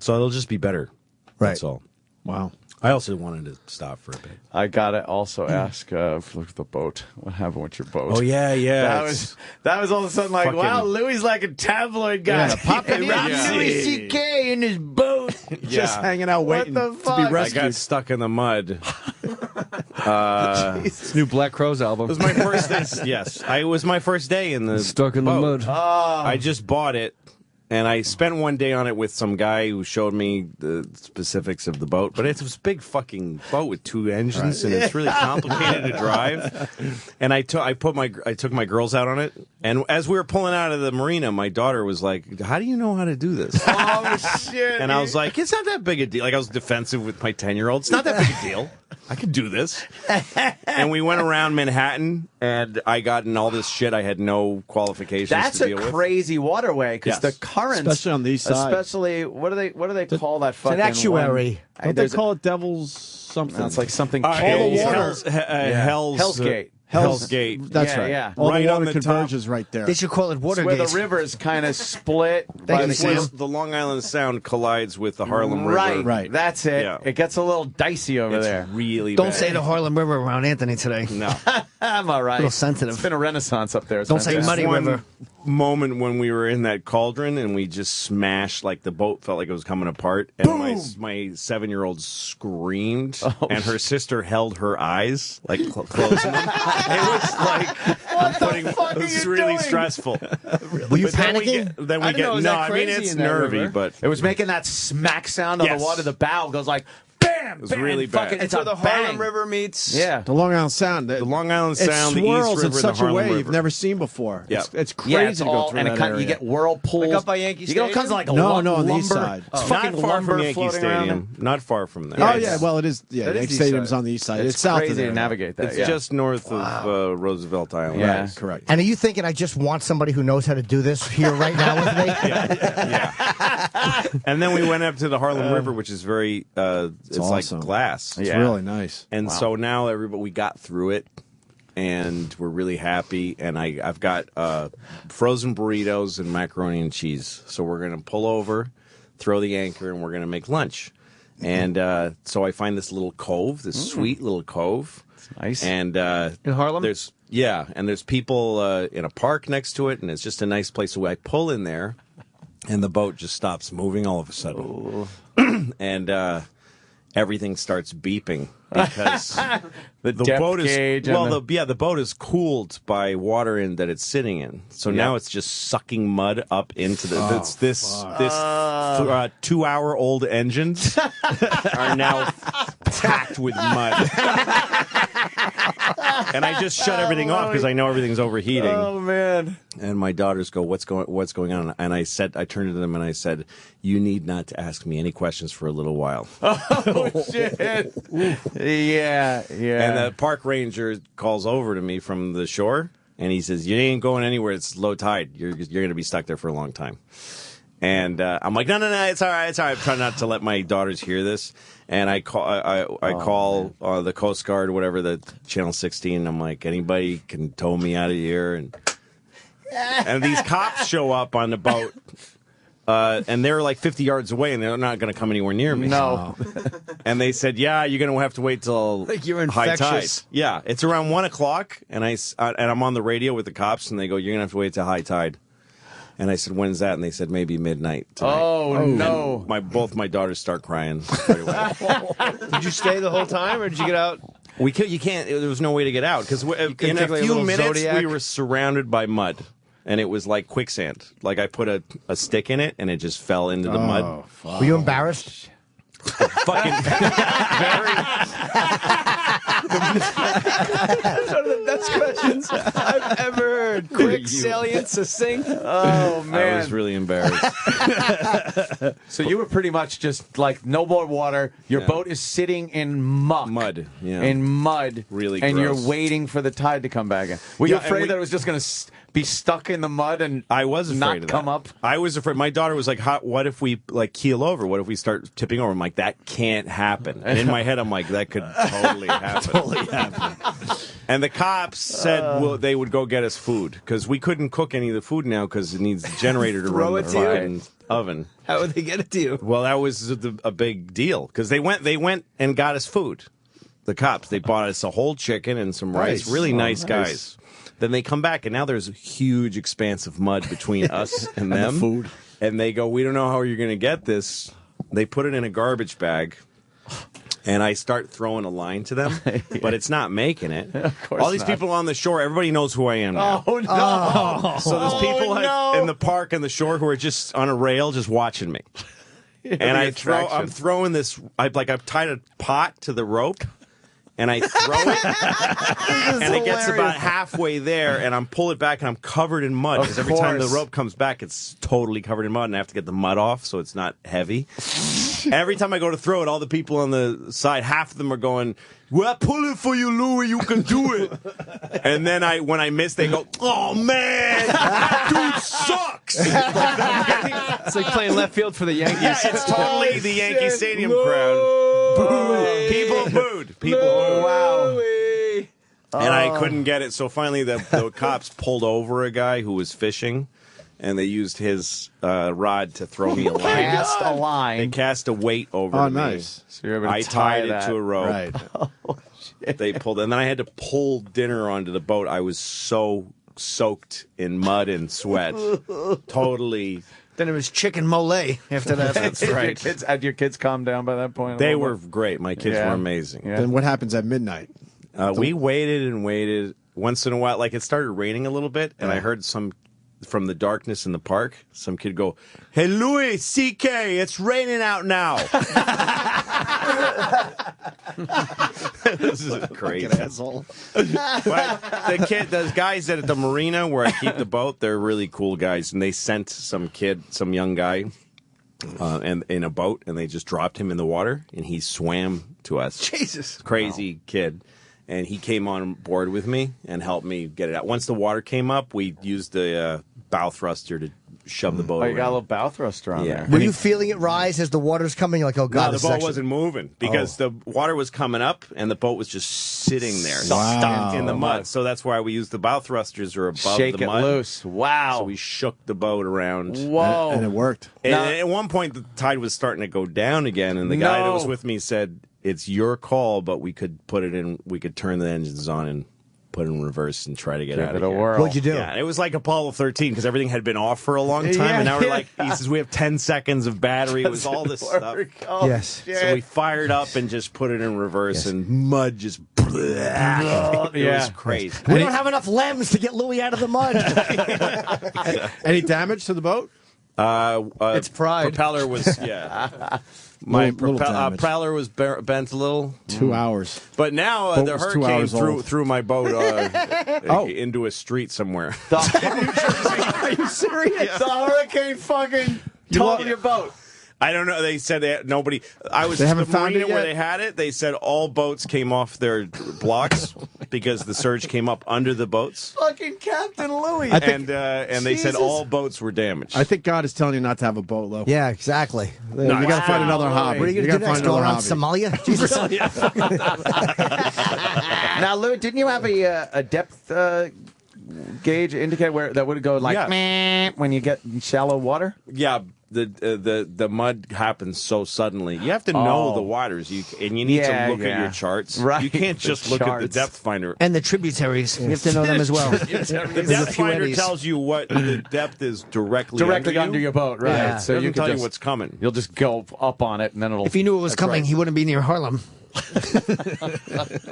So it'll just be better. Right. That's all. Wow. I also wanted to stop for a bit. I gotta also ask, look at the boat. What happened with your boat? Oh, yeah. That was all of a sudden like, fucking- wow, Louie's like a tabloid guy. Yeah, popping Yeah. Louis C.K. in his boat. Just hanging out waiting the to fuck? be I rescued. got stuck in the mud. This new Black Crowes album. It was my first day. Yes, it was my first day in the Stuck in the boat. mud. I just bought it, and I spent one day on it with some guy who showed me the specifics of the boat. But it's a big fucking boat with 2 engines, and it's really complicated to drive. And I took my girls out on it, and as we were pulling out of the marina, my daughter was like, "How do you know how to do this?" Oh, shit. And I was like, it's not that big a deal. Like, I was defensive with my 10-year-old. It's not that big a deal. I could do this. And we went around Manhattan, and I got in all this shit I had no qualifications That's to a deal with. crazy waterway because Yes. the currents, Especially on the east side. especially what do they call that fucking an estuary. Don't they call it Devil's something? No, it's like something. all the water. Hell's Gate. Hell's Gate. That's Yeah, right. yeah. All Right the on water the converges right there. They should call it It's where the Watergate. rivers kind of split. Thank by you, the Sam. The Long Island Sound collides with the Harlem Right, River. Right. That's it. Yeah. It gets a little dicey over It's there. really Don't bad. say the Harlem River around Anthony today. No. I'm all right. A little sensitive. It's been a renaissance up there. It's Don't say fantastic. muddy One river. moment when we were in that cauldron and we just smashed, like the boat felt like it was coming apart, and my 7-year-old screamed, and her sister held her eyes, like closing them. It was like it was really stressful. Were you But then we panicking? get Is no. that I mean, crazy it's in that nervy, river? but It was making that smack sound on Yes. the water. The bow goes like bam. It was bam, really fucking, bad. It's where a the bang. Harlem River meets. Yeah. The Long Island Sound. the Long Island It Sound, the East swirls River, in and such the a Harlem way River. you've never seen before. Yeah. It's crazy Yeah, it's to go all, through and that it kind, area. you get whirlpools. Like up by Yankee You get all kinds of like No, lumber. on the east side. It's Not fucking far lumber from Yankee floating around Stadium. Not far from there. Oh, it's- yeah, well, it is. Yeah, that is Yankee east Stadium's side. on the east side. It's It's south crazy of there. to navigate that. It's yeah. just north of Roosevelt Island. Yeah. Right, correct. And are you thinking I just want somebody who knows how to do this here right now with me? Yeah. And then we went up to the Harlem River, which is very, it's awesome. like glass. It's Yeah. really nice. And so now we got through it, and we're really happy. And I've got frozen burritos and macaroni and cheese. So we're going to pull over, throw the anchor, and we're going to make lunch. And so I find this little cove, this sweet little cove. nice. And In Harlem? there's people in a park next to it, and it's just a nice place. So I pull in there, and the boat just stops moving all of a sudden. And everything starts beeping because the the depth boat is gauge and the boat is cooled by water in that it's sitting in. So now it's just sucking mud up into the this 2-hour-old engines are now packed with mud. And I just shut everything off because I know everything's overheating. Oh man. And my daughters go, "What's going on?" And I turned to them and I said, "You need not to ask me any questions for a little while." Oh shit. Yeah. And the park ranger calls over to me from the shore, and he says, "You ain't going anywhere. It's low tide. You're going to be stuck there for a long time." And I'm like, no, it's all right. It's all right. I'm trying not to let my daughters hear this. And I call the Coast Guard, whatever, the Channel 16. I'm like, anybody can tow me out of here. And these cops show up on the boat. And they're like 50 yards away, and they're not going to come anywhere near me. No. And they said, "Yeah, you're going to have to wait till Like you're high tide." infectious. Yeah, it's around 1 o'clock, and I'm on the radio with the cops, and they go, "You're going to have to wait till high tide." And I said, "When's that?" And they said, "Maybe midnight tonight." Oh no. Both my daughters start crying right away. Did you stay the whole time, or did you get out? You can't. There was no way to get out because in a take, like, a few little minutes Zodiac? we were surrounded by mud. And it was like quicksand. Like I put a stick in it, and it just fell into the mud. Were you embarrassed? Fucking very. That's one of the best questions I've ever heard. Quick, salient, succinct. Oh man. I was really embarrassed. So you were pretty much just like no more water. Your boat is sitting in muck. Mud, yeah. In mud. Really And gross. you're waiting for the tide to come back in. Were you Yeah, and afraid that it was just going to be stuck in the mud and I was afraid not of that. come up? I was afraid. My daughter was like, "What if we like keel over? What if we start tipping over?" I'm like, "That can't happen." And in my head, I'm like, "That could totally happen." And the cops said they would go get us food because we couldn't cook any of the food now because it needs a generator to Throw run it the to you? fucking oven. How would they get it to you? Well, that was a big deal because they went and got us food. The cops, they bought us a whole chicken and some rice. Nice. Really nice Nice. guys. Then they come back, and now there's a huge expanse of mud between us and them. the food. And they go, we don't know how you're going to get this. They put it in a garbage bag. And I start throwing a line to them, but it's not making it. All these people on the shore, everybody knows who I am now. Oh, no. So there's people in the park and the shore who are just on a rail just watching me. And I'm throwing this, I've tied a pot to the rope. And I throw it, and it gets about halfway there, and I'm pull it back, and I'm covered in mud. Because every time the rope comes back, it's totally covered in mud, and I have to get the mud off so it's not heavy. Every time I go to throw it, all the people on the side, half of them are going, "Well, pull it for you, Louie. You can do it." And then when I miss, they go, "Oh man, dude sucks." It's like playing left field for the Yankees. Yeah, it's totally the Yankee Stadium crowd. Boo. People booed. People booed. Wow. And I couldn't get it. So finally, the cops pulled over a guy who was fishing, and they used his rod to throw me a line. Cast a line. They cast a weight over Oh, to me. nice. So you're able to I tie tied it to a rope. Right. They pulled, and then I had to pull dinner onto the boat. I was so soaked in mud and sweat. Totally. Then it was chicken mole after that. That's right. Had your kids calmed down by that point? a They little were bit? great. My kids were amazing. Yeah. Then what happens at midnight? We waited and waited. Once in a while, like it started raining a little bit, and I heard from the darkness in the park, some kid go, "Hey, Louie, CK, it's raining out now." This is crazy. Asshole. But those guys at the marina where I keep the boat, they're really cool guys, and they sent some young guy, and in a boat, and they just dropped him in the water, and he swam to us. Jesus. Crazy kid. And he came on board with me and helped me get it out. Once the water came up, we used the bow thruster to shove the boat Oh, you got a around. little bow thruster on there. Were you feeling it rise as the water's coming? You're like, oh, God, No, this the is boat actually- wasn't moving because the water was coming up and the boat was just sitting there, Wow. stuck in the mud. So that's why we used the bow thrusters are above Shake the it mud. loose. Wow. So we shook the boat around. Whoa. And it worked. And at one point, the tide was starting to go down again, and the guy that was No. with me said, "It's your call, but we could put it in. We could turn the engines on and put it in reverse and try to get out Give of it a here." whirl. What'd you do? Yeah, it was like Apollo 13 because everything had been off for a long time, and now we're like, he says we have 10 seconds of battery. It was all this stuff. Oh, Yes. So we fired up and just put it in reverse, and mud just. It was crazy. We don't have enough lems to get Louie out of the mud. Any damage to the boat? It's pride. Propeller was My Little damage. propeller was bent a little. 2 hours. But now Boat the was 2 hurricane hours old. threw my boat into a street somewhere. Are you serious? The hurricane fucking totaled your boat. I don't know. They said that nobody. I was They at haven't the found marina it where yet? they had it. They said all boats came off their blocks because the surge came up under the boats, Fucking Captain Louie. I think- and they said Jesus. all boats were damaged. I think God is telling you not to have a boat, Lo. Yeah, exactly. You got to find another hobby. What are you You going to got do to find next? Go another around hobby. Somalia? Jesus. Now, Lou, didn't you have a depth gauge indicator where that would go like Yeah. meh when you get in shallow water? Yeah, the mud happens so suddenly. You have to know the waters, and you need Yeah, to look at yeah. your charts. Right, You can't the just look at the charts. depth finder. And the tributaries. You have to know them as well. The There's a depth few finder eddies. tells you what the depth is directly Under you. your boat, right? Yeah. So It doesn't you can tell you just, what's coming. You'll just go up on it, and then it'll. If he knew it was That's coming, right. he wouldn't be near Harlem.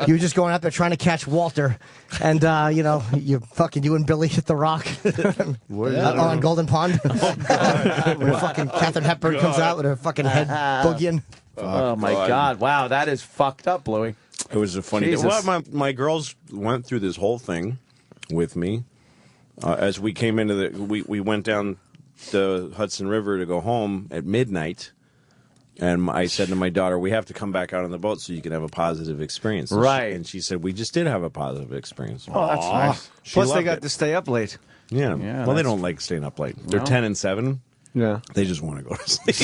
You were just going out there trying to catch Walter, and you and Billy hit the rock on Golden Pond. Where fucking Katharine Hepburn comes out with her fucking head boogieing. Oh my God! Wow, that is fucked up, Louie. It was a funny. Jesus. Well, my girls went through this whole thing with me as we came into the. We went down the Hudson River to go home at midnight. And I said to my daughter, we have to come back out on the boat so you can have a positive experience. Right. And she said, we just did have a positive experience. Oh, that's nice. She Plus, they loved got it. to stay up late. Yeah. Yeah, Well, they that's- don't like staying up late. They're 10 and 7. Yeah. They just want to go to sleep.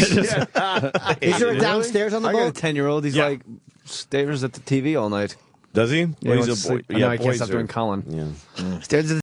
Is there a downstairs on the I got a boat? 10-year-old. He's Yeah. like stares at the TV all night. Does he? Yeah, Well, he he's a boy. I know, I can't boys stop are- doing Colin. Yeah. Stares at the